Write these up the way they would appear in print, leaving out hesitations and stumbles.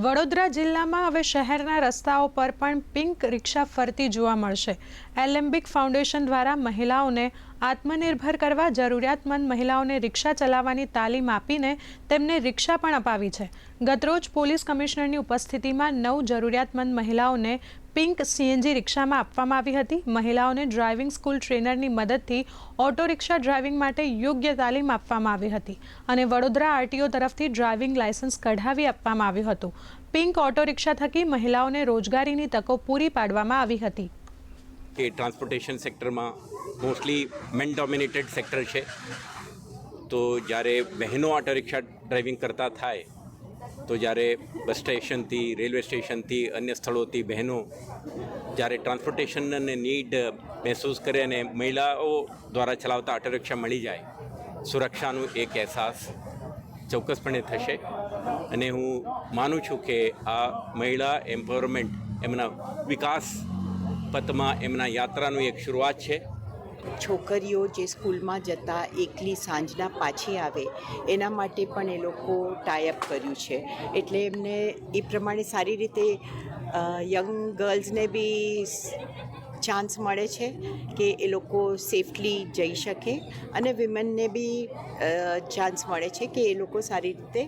વડોદરા જિલ્લામાં હવે શહેરના રસ્તાઓ પર પણ પિંક રિક્ષા ફરતી જોવા મળશે। એલેમ્બિક ફાઉન્ડેશન દ્વારા મહિલાઓને આત્મનિર્ભર કરવા જરૂરિયાતમંદ મહિલાઓને રિક્ષા ચલાવવાની તાલીમ આપીને તેમને રિક્ષા પણ અપાવી છે। ગતરોજ પોલીસ કમિશનરની ઉપસ્થિતિમાં 9 જરૂરિયાતમંદ મહિલાઓને પિંક સીએનજી રિક્ષામાં આપવામાં આવી હતી। મહિલાઓને ડ્રાઇવિંગ સ્કૂલ ટ્રેનરની મદદથી ઓટો રિક્ષા ડ્રાઇવિંગ માટે યોગ્ય તાલીમ આપવામાં આવી હતી અને વડોદરા આરટીઓ તરફથી ડ્રાઇવિંગ લાયસન્સ કઢાવી આપવામાં આવ્યું હતું। પિંક ઓટો રિક્ષા થકી મહિલાઓને રોજગારીની તકો પૂરી પાડવામાં આવી હતી। કે ટ્રાન્સપોર્ટેશન સેક્ટરમાં મોસ્ટલી મેન ડોમિનેટેડ સેક્ટર છે, તો જ્યારે બહેનો ઓટો રિક્ષા ડ્રાઇવિંગ કરતા થાય તો જ્યારે બસ સ્ટેશનથી, રેલવે સ્ટેશનથી, અન્ય સ્થળોથી બહેનો જ્યારે ટ્રાન્સપોર્ટેશનને નીડ મહેસૂસ કરે અને મહિલાઓ દ્વારા ચલાવતા ઓટો રિક્ષા મળી જાય, સુરક્ષાનું એક અહેસાસ ચોક્કસપણે થશે અને હું માનું છું કે આ મહિલા એમ્પાવરમેન્ટ એમના વિકાસ પથમાં એમના યાત્રાનું એક શરૂઆત છે। છોકરીઓ જે સ્કૂલમાં જતા એકલી સાંજના પાછી આવે એના માટે પણ એ લોકો ટાઈઅપ કર્યું છે, એટલે એમને એ પ્રમાણે સારી રીતે યંગ ગર્લ્સને બી ચાન્સ મળે છે કે એ લોકો સેફલી જઈ શકે અને વિમેનને બી ચાન્સ મળે છે કે એ લોકો સારી રીતે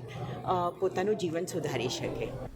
પોતાનું જીવન સુધારી શકે।